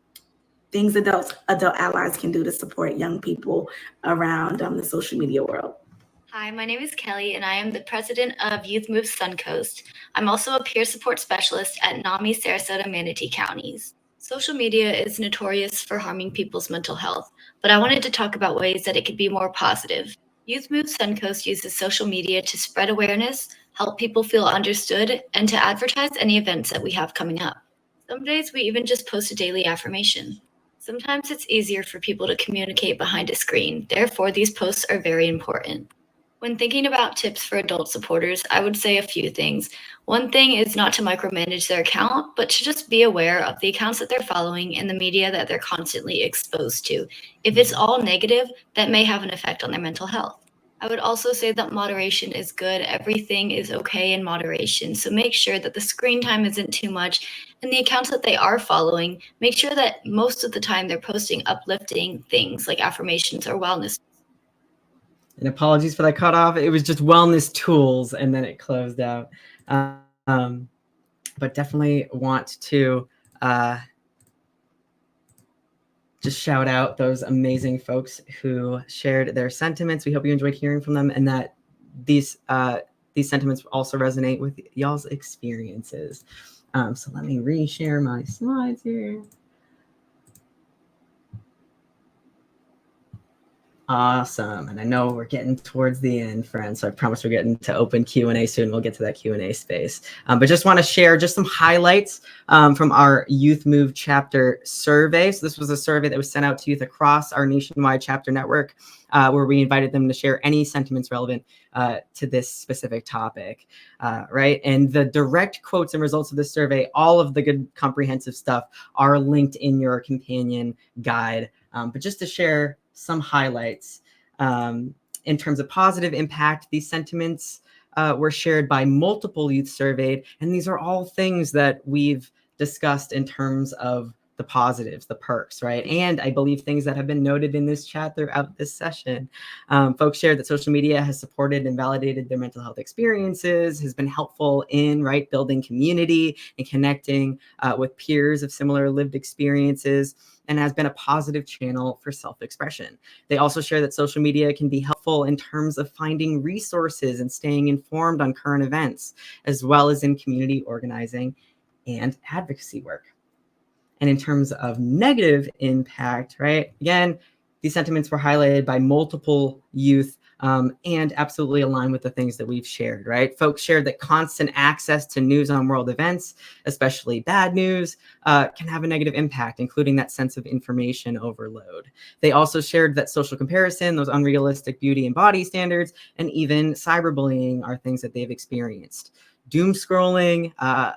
things adult allies can do to support young people around the social media world. Hi, my name is Kelly, and I am the president of Youth Move Suncoast. I'm also a peer support specialist at NAMI, Sarasota, Manatee counties. Social media is notorious for harming people's mental health, but I wanted to talk about ways that it could be more positive. Youth Move Suncoast uses social media to spread awareness, help people feel understood, and to advertise any events that we have coming up. Some days we even just post a daily affirmation. Sometimes it's easier for people to communicate behind a screen. Therefore, these posts are very important. When thinking about tips for adult supporters, I would say a few things. One thing is not to micromanage their account, but to just be aware of the accounts that they're following and the media that they're constantly exposed to. If it's all negative, that may have an effect on their mental health. I would also say that moderation is good. Everything is okay in moderation. So make sure that the screen time isn't too much And the accounts that they are following, make sure that most of the time they're posting uplifting things like affirmations or wellness. And apologies for that cutoff. It was just wellness tools, and then it closed out. But definitely want to just shout out those amazing folks who shared their sentiments. We hope you enjoyed hearing from them, and that these sentiments also resonate with y'all's experiences. So let me reshare my slides here. Awesome. And I know we're getting towards the end, friends. So I promise we're getting to open Q&A soon. We'll get to that Q&A space. But just want to share just some highlights from our Youth Move chapter survey. So this was a survey that was sent out to youth across our nationwide chapter network, where we invited them to share any sentiments relevant to this specific topic, right? And the direct quotes and results of this survey, all of the good comprehensive stuff are linked in your companion guide. But just to share some highlights in terms of positive impact, these sentiments were shared by multiple youth surveyed, and these are all things that we've discussed in terms of the positives, the perks, right? And I believe things that have been noted in this chat throughout this session. Folks shared that social media has supported and validated their mental health experiences, has been helpful in, right, building community and connecting with peers of similar lived experiences, and has been a positive channel for self-expression. They also share that social media can be helpful in terms of finding resources and staying informed on current events, as well as in community organizing and advocacy work. And in terms of negative impact, right, again, these sentiments were highlighted by multiple youth and absolutely align with the things that we've shared, right? Folks shared that constant access to news on world events, especially bad news, can have a negative impact, including that sense of information overload. They also shared that social comparison, those unrealistic beauty and body standards, and even cyberbullying are things that they've experienced. Doom scrolling,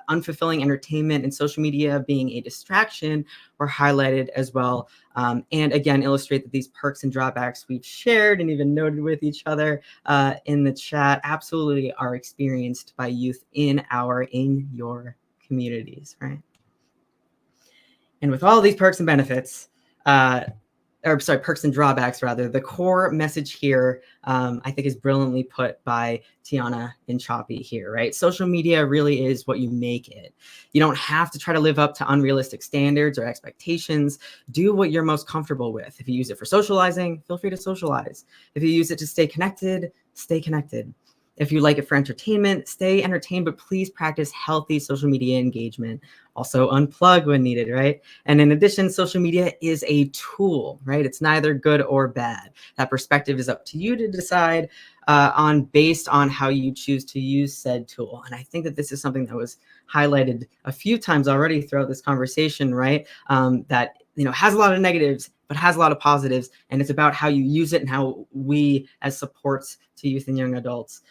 unfulfilling entertainment, and social media being a distraction were highlighted as well. And again, illustrate that these perks and drawbacks we've shared and even noted with each other in the chat absolutely are experienced by youth in your communities, right? And with all these perks and benefits, perks and drawbacks rather, the core message here, I think, is brilliantly put by Tiana Inchapi here, right? Social media really is what you make it. You don't have to try to live up to unrealistic standards or expectations. Do what you're most comfortable with. If you use it for socializing, feel free to socialize. If you use it to stay connected, stay connected. If you like it for entertainment, stay entertained, but please practice healthy social media engagement. Also unplug when needed, right? And in addition, social media is a tool, right? It's neither good or bad. That perspective is up to you to decide based on how you choose to use said tool. And I think that this is something that was highlighted a few times already throughout this conversation, right? That, you know, has a lot of negatives, but has a lot of positives. And it's about how you use it and how we as supports to youth and young adults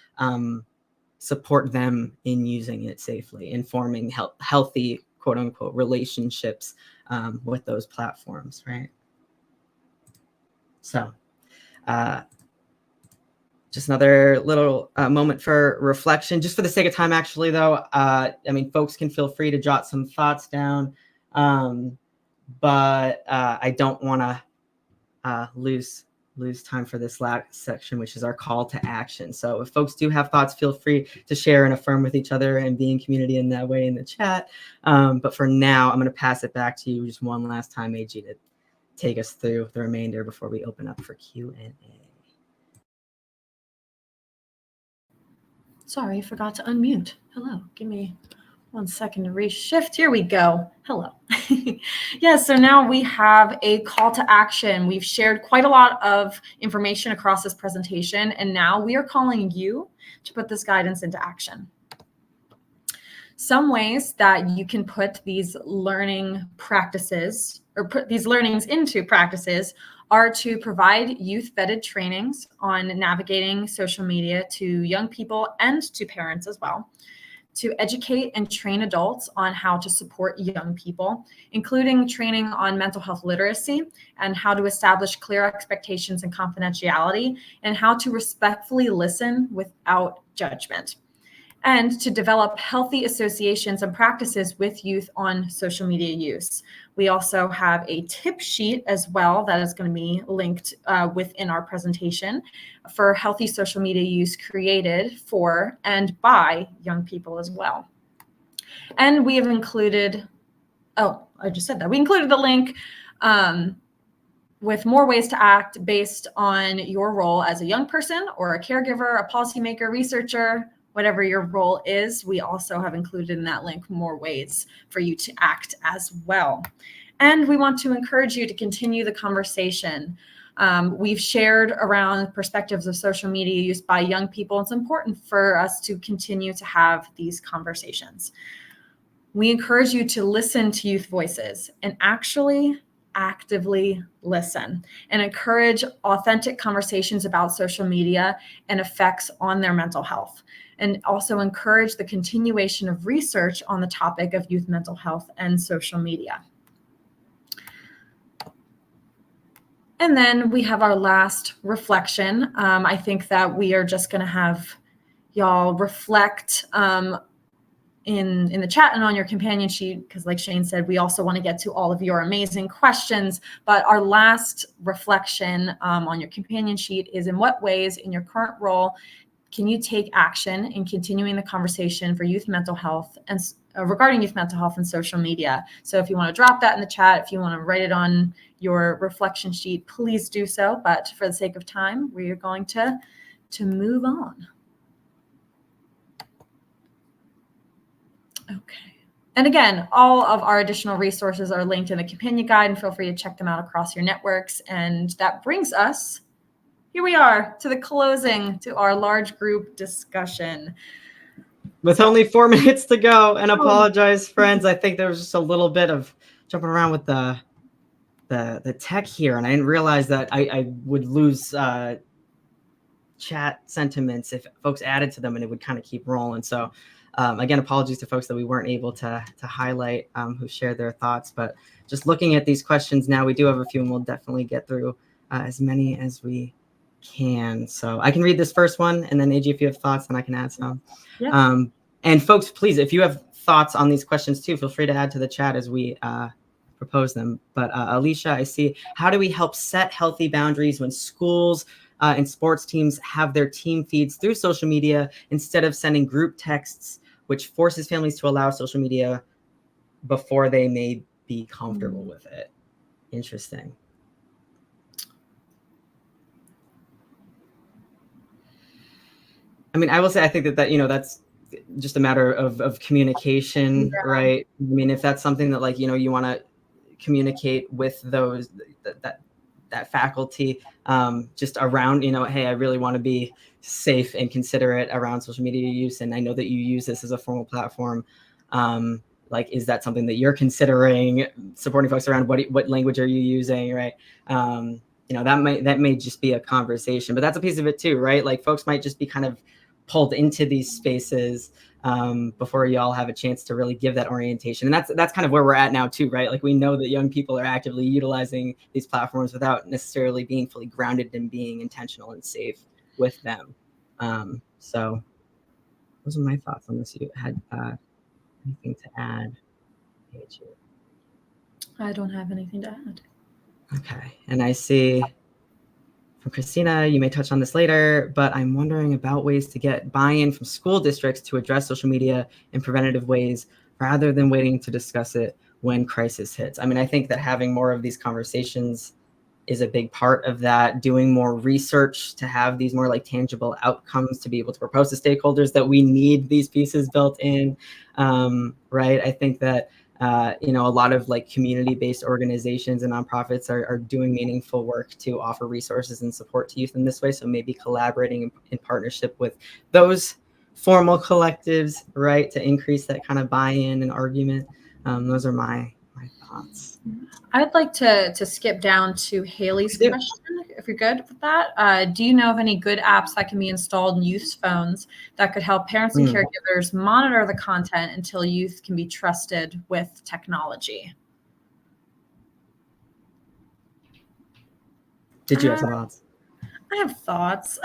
support them in using it safely and forming healthy, quote unquote, relationships with those platforms, right? So just another little moment for reflection, just for the sake of time, actually, though. I mean, folks can feel free to jot some thoughts down, but I don't want to lose time for this last section, which is our call to action. So if folks do have thoughts, feel free to share and affirm with each other and be in community in that way in the chat. But for now, I'm going to pass it back to you just one last time, AG, to take us through the remainder before we open up for Q&A. Sorry, I forgot to unmute. Hello, give me 1 second to reshift. Here we go. Hello. Yeah, so now we have a call to action. We've shared quite a lot of information across this presentation, and now we are calling you to put this guidance into action. Some ways that you can put these learning practices or put these learnings into practices are to provide youth-vetted trainings on navigating social media to young people and to parents as well, to educate and train adults on how to support young people, including training on mental health literacy and how to establish clear expectations and confidentiality, and how to respectfully listen without judgment. and to develop healthy associations and practices with youth on social media use. We also have a tip sheet as well that is going to be linked within our presentation for healthy social media use created for and by young people as well. And we have included, I just said that. We included a link with more ways to act based on your role as a young person or a caregiver, a policymaker, researcher, whatever your role is. We also have included in that link more ways for you to act as well. And we want to encourage you to continue the conversation. We've shared around perspectives of social media use by young people. It's important for us to continue to have these conversations. We encourage you to listen to youth voices and actually actively listen and encourage authentic conversations about social media and effects on their mental health, and also encourage the continuation of research on the topic of youth mental health and social media. And then we have our last reflection. I think that we are just going to have y'all reflect in the chat and on your companion sheet, because like Shane said, we also want to get to all of your amazing questions. But our last reflection on your companion sheet is, in what ways in your current role can you take action in continuing the conversation for youth mental health and regarding youth mental health and social media? So if you want to drop that in the chat, if you want to write it on your reflection sheet, please do so. But for the sake of time, we are going to move on. Okay. And again, all of our additional resources are linked in the companion guide, and feel free to check them out across your networks. And that brings us, here we are, to the closing to our large group discussion. With only 4 minutes to go, and apologize, friends. I think there was just a little bit of jumping around with the tech here, and I didn't realize that I would lose chat sentiments if folks added to them, and it would kind of keep rolling. So again, apologies to folks that we weren't able to highlight who shared their thoughts. But just looking at these questions now, we do have a few, and we'll definitely get through as many as we can. So I can read this first one, and then AG, if you have thoughts, then I can add some. Yeah. And folks, please, if you have thoughts on these questions too, feel free to add to the chat as we propose them. But Alicia, I see, how do we help set healthy boundaries when schools and sports teams have their team feeds through social media instead of sending group texts, which forces families to allow social media before they may be comfortable with it? Interesting. I mean, I will say, I think that that's just a matter of communication, right? I mean, if that's something that you want to communicate with those that faculty just around, hey, I really want to be safe and considerate around social media use, and I know that you use this as a formal platform. Is that something that you're considering supporting folks around? What language are you using, right? That may just be a conversation, but that's a piece of it too, right? Like, folks might just be kind of pulled into these spaces before y'all have a chance to really give that orientation. And that's kind of where we're at now too, right? Like, we know that young people are actively utilizing these platforms without necessarily being fully grounded in being intentional and safe with them. So those are my thoughts on this. You had anything to add? I don't have anything to add. Okay. And I see from Christina, you may touch on this later, but I'm wondering about ways to get buy-in from school districts to address social media in preventative ways rather than waiting to discuss it when crisis hits. I mean, I think that having more of these conversations is a big part of that, doing more research to have these more tangible outcomes to be able to propose to stakeholders that we need these pieces built in, right? I think that a lot of community-based organizations and nonprofits are doing meaningful work to offer resources and support to youth in this way. So maybe collaborating in partnership with those formal collectives, right, to increase that kind of buy-in and argument. Those are my thoughts. I'd like to skip down to Haley's question, if you're good with that. Do you know of any good apps that can be installed in youth's phones that could help parents and caregivers monitor the content until youth can be trusted with technology? Did you have some thoughts? I have thoughts.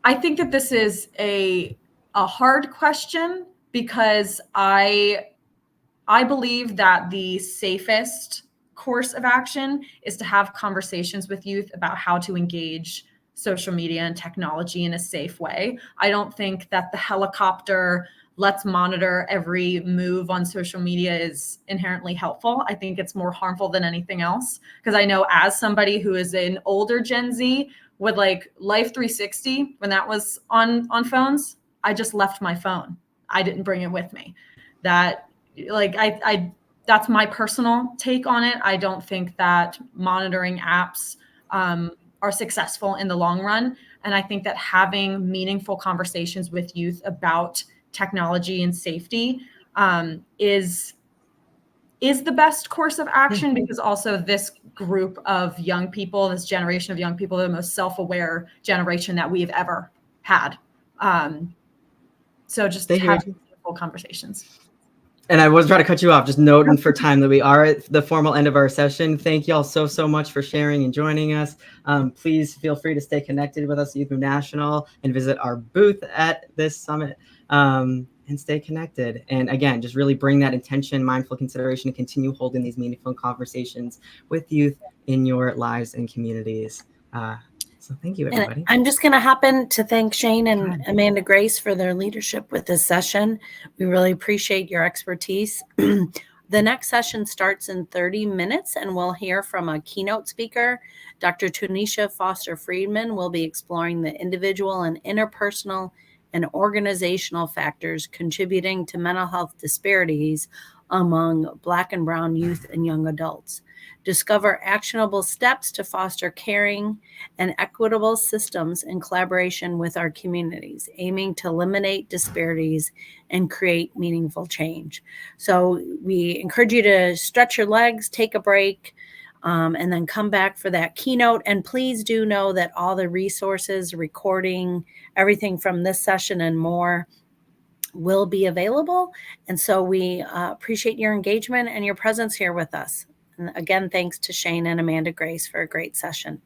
I think that this is a hard question because I believe that the safest course of action is to have conversations with youth about how to engage social media and technology in a safe way. I don't think that the helicopter, let's monitor every move on social media is inherently helpful. I think it's more harmful than anything else. Because I know as somebody who is an older Gen Z with like Life 360, when that was on phones, I just left my phone. I didn't bring it with me. That like I that's my personal take on it. I don't think that monitoring apps are successful in the long run. And I think that having meaningful conversations with youth about technology and safety is the best course of action, because also this group of young people, this generation of young people, are the most self-aware generation that we've ever had. So just having meaningful conversations. And I was trying to cut you off, just noting for time that we are at the formal end of our session. Thank you all so much for sharing and joining us. Please feel free to stay connected with us at Youth Move National and visit our booth at this summit and stay connected. And again, just really bring that intention, mindful consideration, and continue holding these meaningful conversations with youth in your lives and communities. So thank you, everybody. And I'm just going to hop in to thank Shane and Amanda Grace for their leadership with this session. We really appreciate your expertise. The next session starts in 30 minutes, and we'll hear from a keynote speaker. Dr. Tunisha Foster Friedman will be exploring the individual and interpersonal and organizational factors contributing to mental health disparities among Black and Brown youth and young adults. Discover actionable steps to foster caring and equitable systems in collaboration with our communities, aiming to eliminate disparities and create meaningful change. So we encourage you to stretch your legs, take a break, and then come back for that keynote. And please do know that all the resources, recording, everything from this session and more will be available. And so we appreciate your engagement and your presence here with us. And again, thanks to Shane and Amanda Grace for a great session.